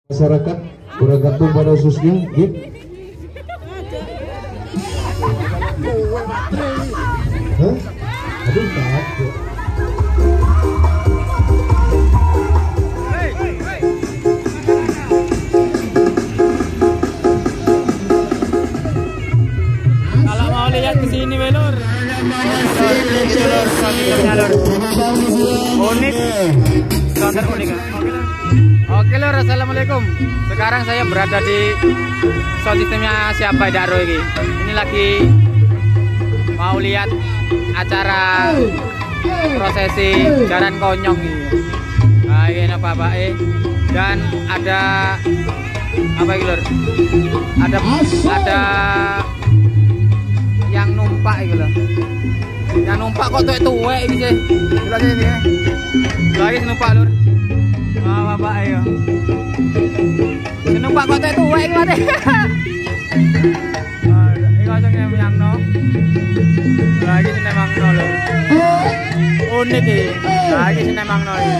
masyarakat bergantung pada khususnya gitu. Hah? Aduh, tak. Kalau mau lihat ke sini Lur. Unik. Standar unik. Oke Lur, assalamualaikum. Sekarang saya berada di sound sistemnya siapa Daro ini. Ini lagi mau lihat acara prosesi Jaran Konyong ini. Nah, ini apa dan ada apa ini Lur? Ada yang numpak gitu loh. Yang numpak kok tuwek iki sih. Lagi ini ya. Lagi numpak Lur. Wah, bapak ayo. Numpak kok tuwek iki mate. Iki langsung nyamno. Lagi sinemangno lho. Unik iki. Lagi sinemangno iki.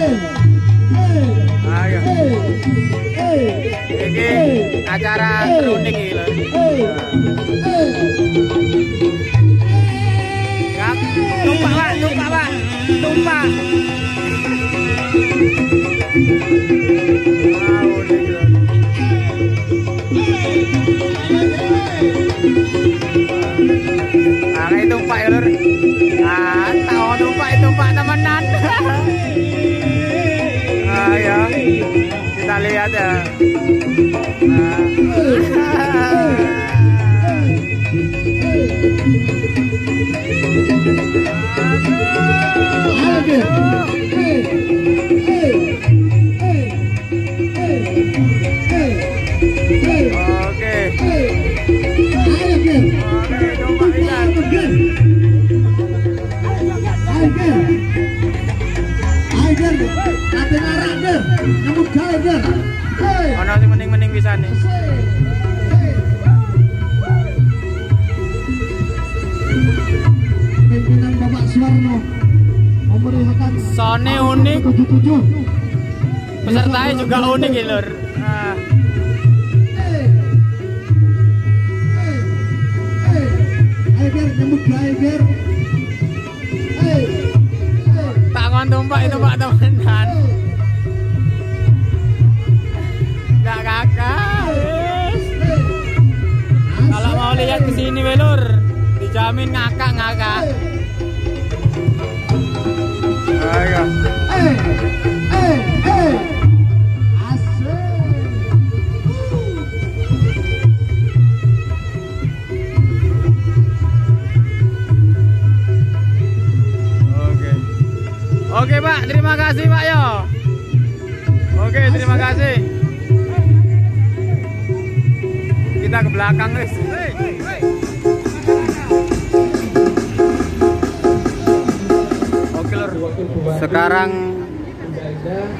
Ayo. Iki acara terunik iki lho. Tumpak Pak, tumpak Pak, tumpak. Nah, ini tumpak ya Lur. Ah, tahu tumpak temenan. Ayo, kita lihat ya. Ono sing mending bisa nih. Pimpinan Bapak Suwarno memeriahkan Sone unik. 77. Pesertanya juga unik ya Lur. Tak ngon tumpak itu Pak temenan. Gak kakak. Kalau mau lihat ke sini Lur, dijamin ngakak. Ayo. Oke Pak, terima kasih Pak yo. Oke, terima kasih. Kita ke belakang guys. Oke Lur. Sekarang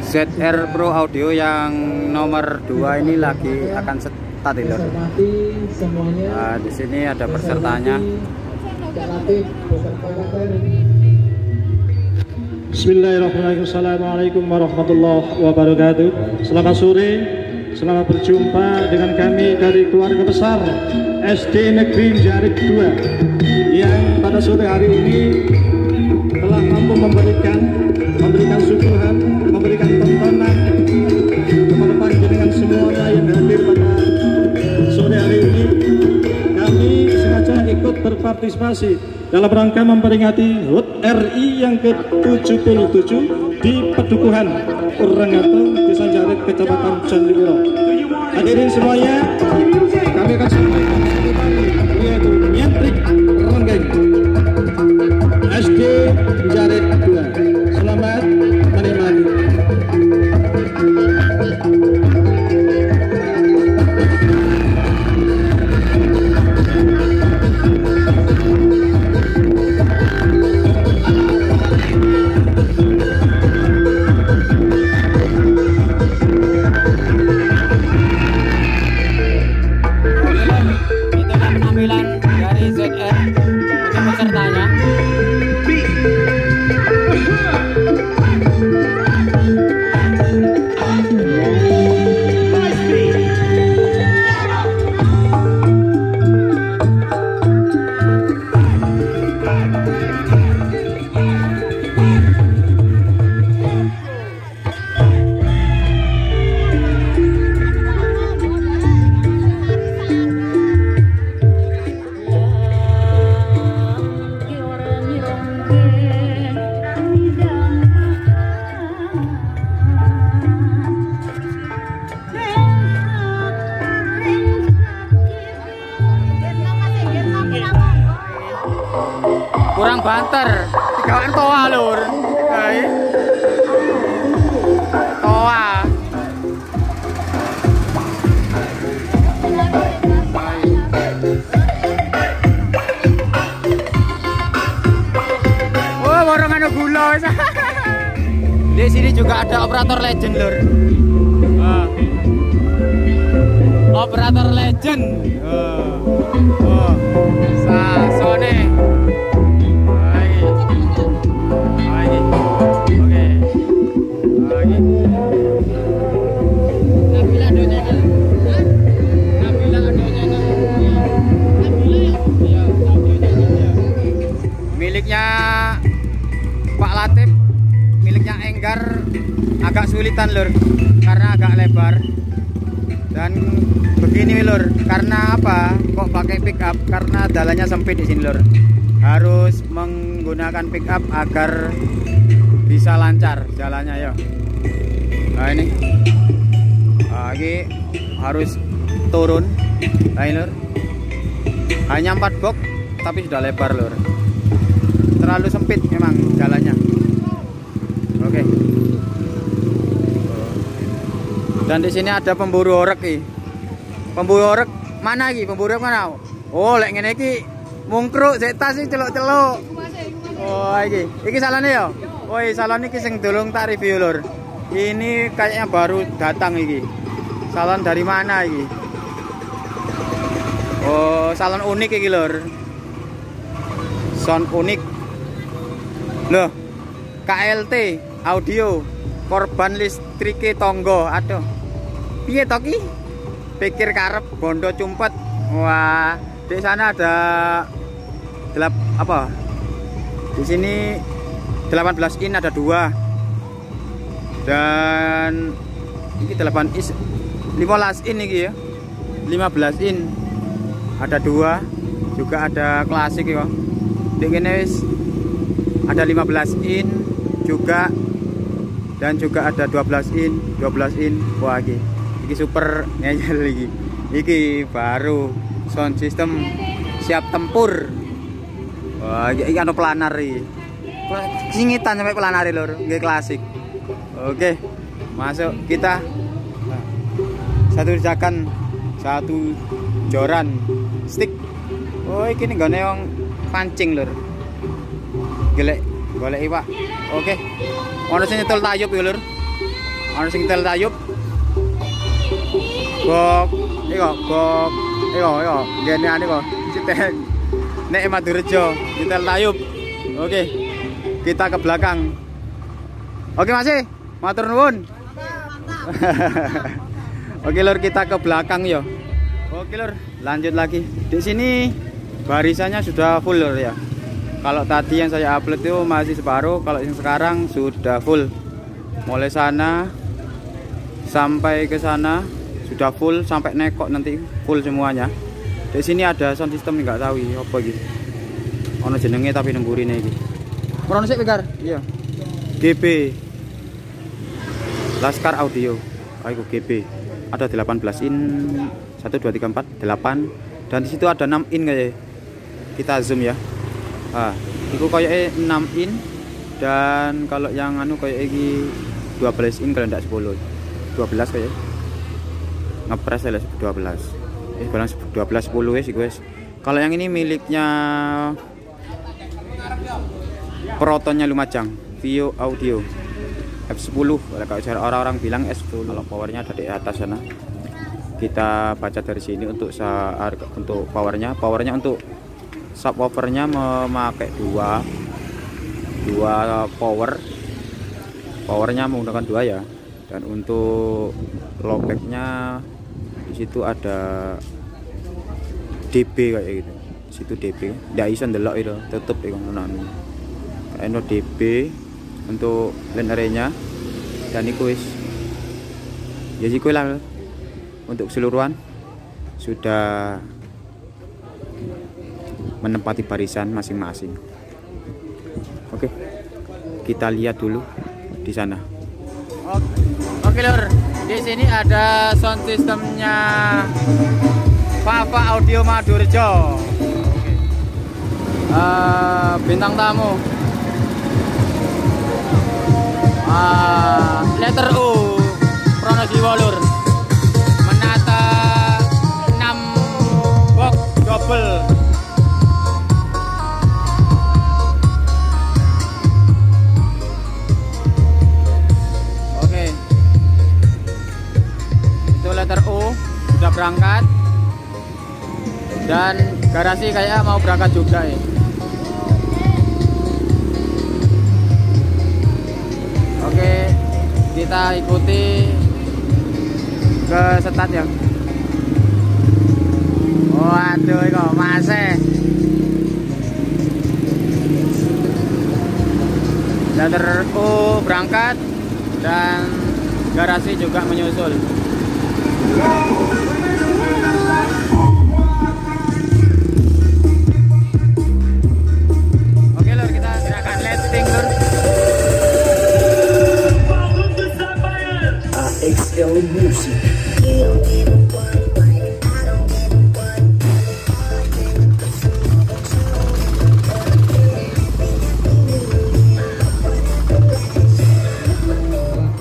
ZR Pro Audio yang nomor 2 ini lagi akan start Lur. Nah, di sini ada pesertanya. Bismillahirrahmanirrahim. Assalamualaikum warahmatullahi wabarakatuh. Selamat sore, selamat berjumpa dengan kami dari keluarga besar SD Negeri Jarit 2 yang pada sore hari ini telah mampu memberikan suguhan, memberikan tontonan kepada panjenengan semuanya yang hadir pada sore hari ini. Kami sengaja ikut berpartisipasi dalam rangka memperingati HUT RI yang ke-77 di Pedukuhan Urengatong, Desa Jarit, Kecamatan Jandiwiro. Hadirin semuanya, kami akan sampaikan yaitu nyentrik ronggeng SD Jarit 2. Selamat menikmati. banter. Digawakan toa lur. Hai. Toa. Oh, warung anu gula. Di sini juga ada operator legend lur. Operator legend. Sasone. Lagi. Oke. Lagi. Nabila ada channel. Nabila ada channel. Iya, audio channel. Miliknya Pak Latif, miliknya Enggar agak sulitan lur karena agak lebar. Dan begini lur, karena apa? Kok pakai pick up? Karena jalannya sempit di sini lur. Harus menggunakan pick up agar bisa lancar jalannya ya. Nah ini, lagi harus turun. Nah ini lur, hanya 4 box tapi sudah lebar lur. Terlalu sempit memang jalannya. Oke. Dan di sini ada pemburu orek nih. Pemburu orek mana lagi? Pemburu orek mana? Oh, lek ngene iki mungkruk sik tas iki celuk-celuk. Oh, iki salone ya? Oh, salon iki sing dolong tak review lur. Ini kayaknya baru datang iki. Salon dari mana iki? Oh, salon unik iki lur. Sound unik. Loh, KLT audio korban listrike tonggo. Aduh. Piye to ki? Pikir karep bondo cumpet. Wah, di sana ada apa? Di sini 18 in ada 2. Dan ini 8 is 15 in iki ya. 15 in ada 2. Juga ada klasik ya. Di kene wis ada 15 in juga. Dan juga ada 12 in. Wah iki super ngeyel iki. Iki baru sound system siap tempur. Wah iki anu planar iki. Singitan sampai planar lur, nggih klasik. Oke. Masuk kita. Satu jakan, satu joran stick. Oh iki nggone wong pancing lur. Golek iwak. Oke. Ono sing nyetel tayub ya lur. Ono sing nyetel tayub. Gok. Iko. Gene ane kok. Citen. Nek Madurejo nyetel tayub. Oke. Kita ke belakang. Oke masih. Matur nuwun. Oke lur, kita ke belakang yo. Oke lur, lanjut lagi. Di sini barisannya sudah full lur ya. Kalau tadi yang saya upload itu masih separuh, kalau yang sekarang sudah full. Mulai sana sampai ke sana sudah full sampai nekok nanti full semuanya. Di sini ada sound system nggak tahu apa gitu. Ono jenenge tapi nemburine iki. Merono sik Pikar. Iya. GB Laskar Audio. Ayo GB. Ada 18 in 1 2 3 4 8 dan di situ ada 6 in kayak. Kita zoom ya. Ah, itu kayak 6 in dan kalau yang anu kayak ini 12 in kalau enggak 10. 12 kayak. Ngepres ya 12. Barang 12 10 sih guys. Kalau yang ini miliknya Protonnya Lumajang, Vio Audio F10. Kalau orang-orang bilang S10. Kalau powernya ada di atas sana. Kita baca dari sini untuk powernya. Powernya untuk subwoofernya memakai dua powernya menggunakan 2 ya. Dan untuk lowbacknya di situ ada DB kayak gitu. Di situ DB. Ndak iso ndelok itu, tutup iku ngono. Eno DB untuk line array-nya dan iku wis ya siku lah untuk keseluruhan sudah menempati barisan masing-masing. Oke, kita lihat dulu di sana. Oke lur, di sini ada sound systemnya Fafa Audio Madurejo. bintang tamu. Letter U Pronojiwo Lur menata 6 box double. Oke, itu letter U sudah berangkat dan garasi kayak mau berangkat juga ya. Oke, kita ikuti ke start ya. Waduh, kok masih letter U berangkat dan garasi juga menyusul. Oke Lur, kita gerakan letting Lur. AXL Music.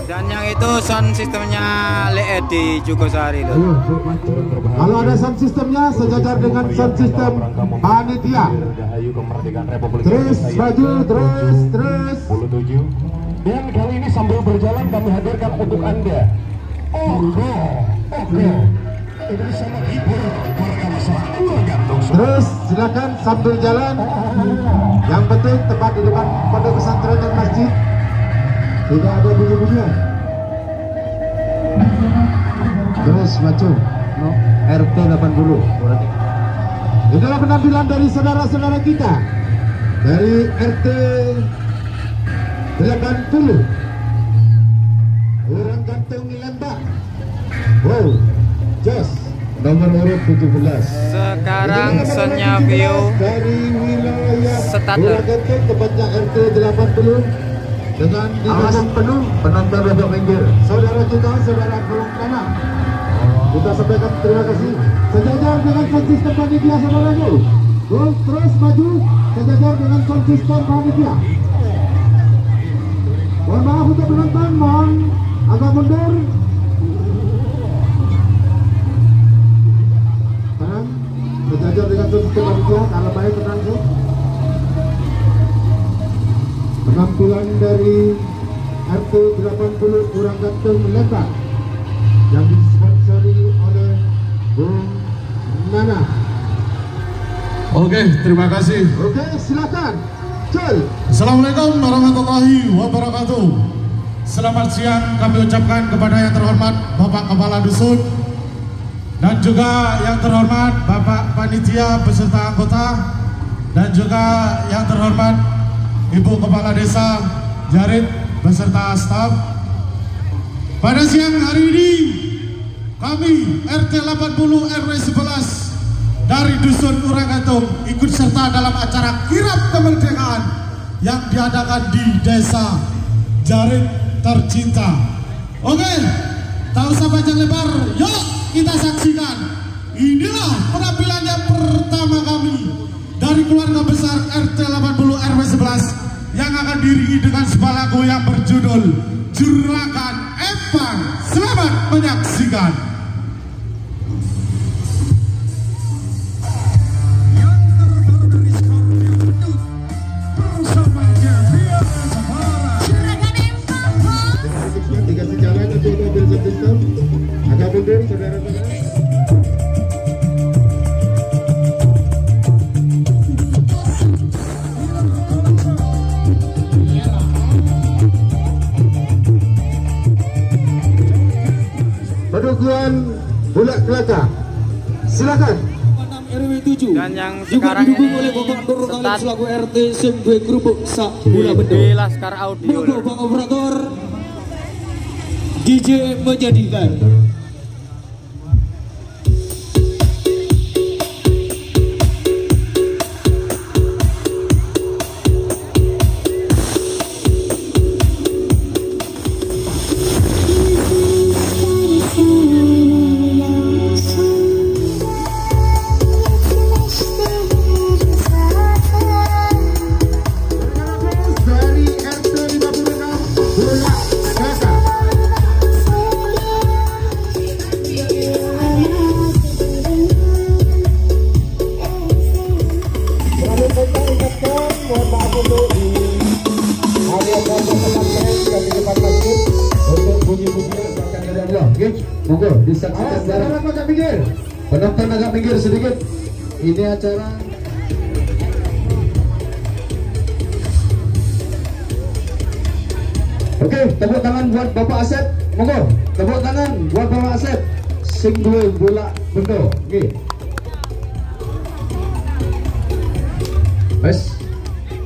Dan yang itu sound sistemnya LED di Jugosari Lur. Kalau ada sound sistemnya sejajar dengan sound sistem panitia. Terus maju, terus. Dan kali ini sambil berjalan kami hadirkan untuk Anda ini sama hibur warga masyarakat Gantung. Terus silakan sambil jalan. Yang penting tepat di depan pondok pesantren dan masjid. Tidak ada bunyi-bunyian. Terus maju. RT 80. Inilah penampilan dari saudara-saudara kita dari RT 80 Orang Gantung Lembak. Wow, jos nomor urut 17. Sekarang soundnya view dari wilayah start. Orang Gantung tepatnya RT 80 dengan didukung penuh penonton babak pinggir. Saudara kita, saudara Golong Tanah. Kita sampaikan terima kasih. Sejajar dengan sound system panitia saudaraku. Terus maju sejajar dengan sound system panitia. Mohon maaf untuk penonton, mohon agak mundur. Tenang, sejajar dengan sound system panitia. Kalau baik tenang tuh. Penampilan dari RT 80 Orang Gantung Lembak yang disponsori oleh Bung Nana. Oke, terima kasih. Oke, silakan. Cel. Assalamualaikum warahmatullahi wabarakatuh. Selamat siang kami ucapkan kepada yang terhormat Bapak Kepala Dusun dan juga yang terhormat Bapak Panitia beserta anggota dan juga yang terhormat Ibu Kepala Desa Jarit beserta staf. Pada siang hari ini kami RT 80 RW 11 dari Dusun Orang Gantung ikut serta dalam acara kirap kemerdekaan yang diadakan di Desa Jarit tercinta. Oke, tak usah panjang lebar, yuk kita saksikan. Inilah penampilan yang pertama kami dari keluarga besar RT 80 RW 11 yang akan diiringi dengan sebuah lagu yang berjudul Juragan Empang. Selamat menyaksikan. Dikasih jalan untuk mobil sistem. Agak mundur saudara-saudara. Pendukuan Bulak Kelaka. Silakan. RW 7 Dan yang juga sekarang didukung ini oleh Bapak Nur Khalid start selaku RT SMB Kerupuk Sak Gula Bendo. di Laskar Audio Untuk Bang Operator DJ menjadikan. Harap agak minggir. Penonton agak minggir sedikit. Ini acara. Oke, tepuk tangan buat Bapak Asep. Monggo, tepuk tangan buat Bapak Asep. Sing duwe bola bendo. Oke. Wes.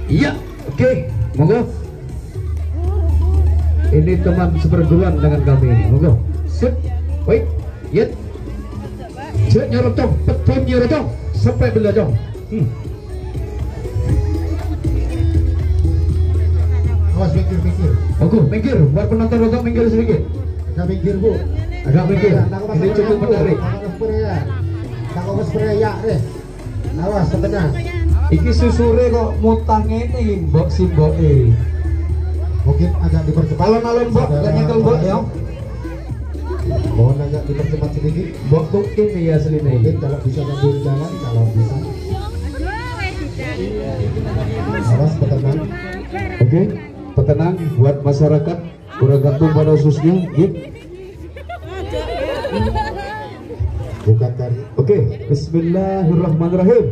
Iya, oke. Monggo. Ini teman seperguruan dengan kami ini. Monggo. Sip. Wait. Yet. Cek nyorot dong, betul nyorot dong. Sampai bela dong. Awas minggir. Oke, minggir. Buat penonton untuk minggir sedikit. Agak minggir, Bu. Agak minggir. Ini cukup menarik. Takut ya deh. Awas, tenang. Iki susure kok mutang ini, mbok simboke. Mungkin agak dipercepat. Alon-alon, Mbok, gak nyekel, Mbok ya. Mohon agak dipercepat sedikit. Mbok mungkin ya aslinya. Mungkin kalau bisa sambil jalan, kalau bisa. Awas, petenang. Oke. Petenang buat masyarakat kurang gantung pada ususnya bukan tadi. Oke, bismillahirrahmanirrahim.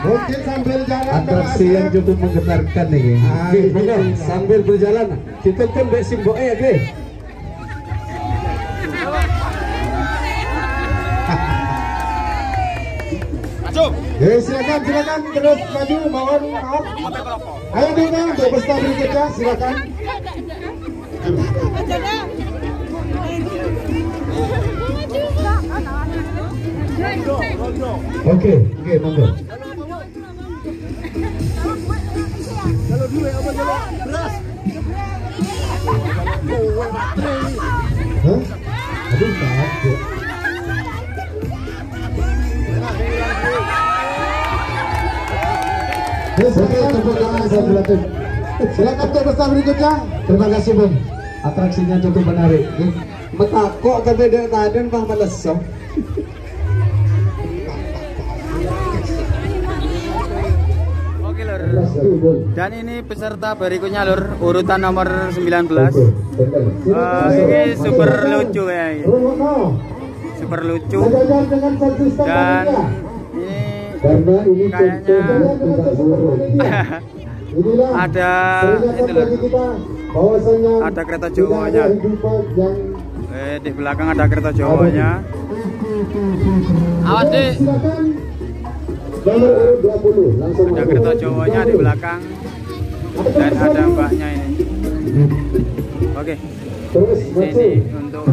Mungkin sambil jalan atraksi yang cukup menggetarkan nih. Benar, sambil berjalan kita kan mbak simboke ya, Ge. Silakan terus maju, mohon maaf. Ayo dulu untuk peserta berikutnya, silakan. Oke, monggo. Kalau dulu apa jalan beras. Hah? Aduh, takut. Silakan untuk peserta berikutnya. Terima kasih, Bung. Atraksinya cukup menarik. Metakok tapi dia taden Bang melesong. Oke, Lur. Dan ini peserta berikutnya, Lur, urutan nomor 19. Ini super lucu ya. Super lucu. Dan ini kayaknya ada itu, Lur. Ada kereta Jawanya. Di belakang ada kereta Jawanya. Awas deh. Ada kereta Jawanya di belakang dan ada mbaknya ini. Oke. Di sini untuk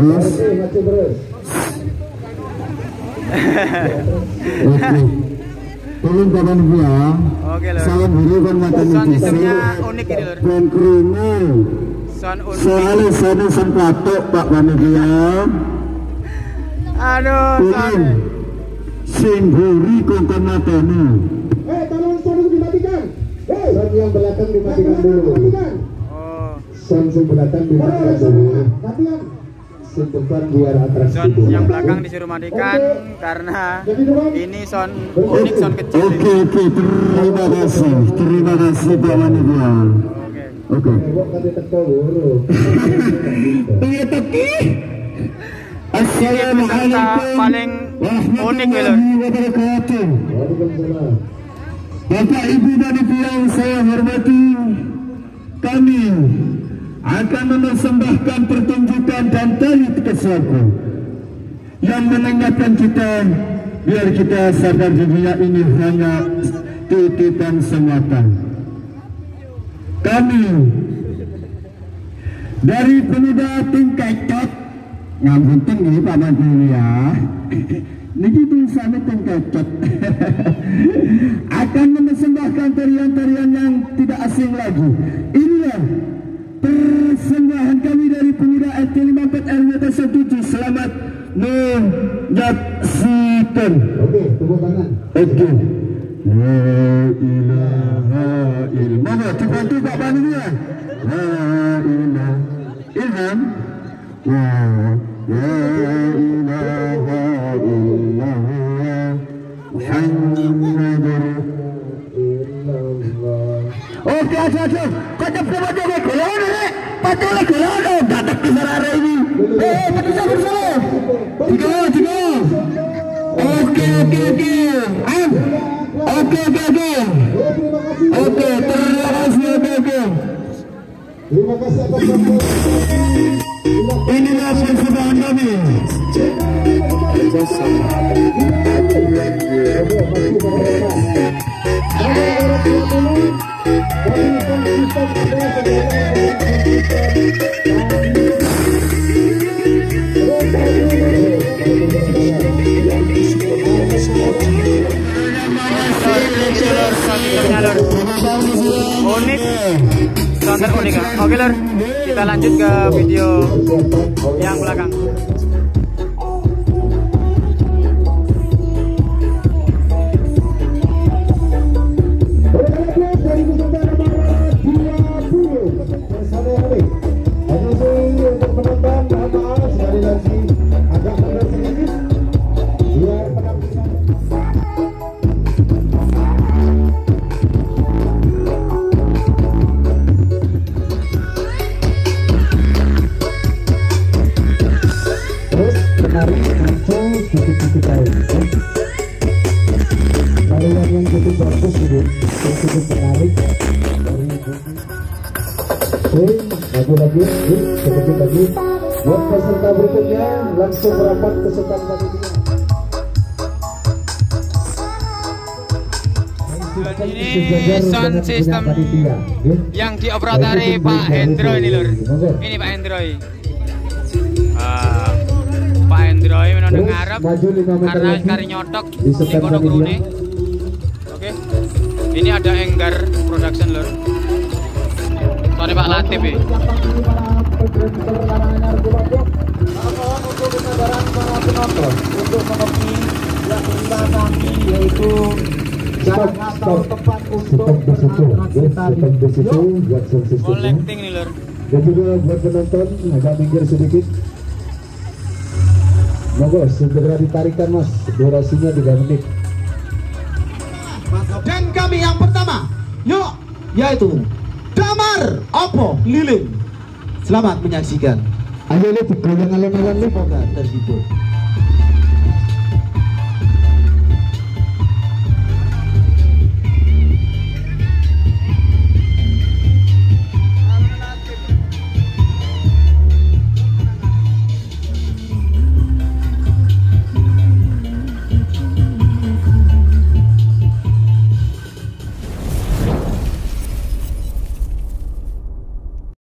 tolong kawan gua. Oke, Lur. Salam dulu kan mata sound sistemnya unik ini, Lur. dan krunya. Sound unik. Soalnya sana sempatok Pak Panitia. Aduh, sound. Singguri konten matanya. Tolong sound dimatikan. Sound yang belakang dimatikan dulu. Oh. Sound belakang dimatikan dulu. Depan biar atraksi. Sound yang belakang disuruh matikan karena ini sound unik, sound kecil. Oke, terima kasih Pak Panitia. Oke. Assalamualaikum paling unik ya, Lur. Bapak Ibu dan Ibu yang saya hormati, kami akan mempersembahkan pertunjukan dan tari kesaku yang mengingatkan kita biar kita sadar dunia ini hanya titipan semata. Kami dari pemuda tingkat top ngambung tinggi Pak Menteri ya. Niki tulisannya tingkat top akan mempersembahkan tarian-tarian yang tidak asing lagi. Inilah persembahan kami dari pemuda RT 54 RW 07. Selamat menyaksikan. Oke, tepuk tangan. Oke. La ilaha illallah. Dibantu Pak Panitia. La ilaha ilham. Oke, aja. Kau cepat aja golongan ni. Patutlah golongan. Dapat kita hari ini. Patutlah bersama. Tiga. Oke. Oke, terima kasih. Terima kasih atas inilah persembahan kami. Unik, sangat unik kan? Oke lor, kita lanjut ke video yang belakang. Yang cukup bagus gitu, yang cukup menarik. Oke, lagi, sedikit lagi. Buat peserta berikutnya langsung merapat ke stand panitia. Ini sound system yang dioperasi Pak Hendro ini lor. Ini Pak Hendro. Pak Hendro menonton ngarep karena kari nyotok di kono krune. Oke. Ini ada Enggar Production lor. Soalnya Pak Latif ya. Untuk menepi yang kita kami yaitu jarak atau tempat untuk collecting nih lor. Dan juga buat penonton agak minggir sedikit. Monggo segera ditarikan mas, durasinya 3 menit. Dan kami yang pertama, yuk, yaitu Damar Opo Lilin. Selamat menyaksikan. Ayo lihat goyang alon-alon nih. Semoga terhibur.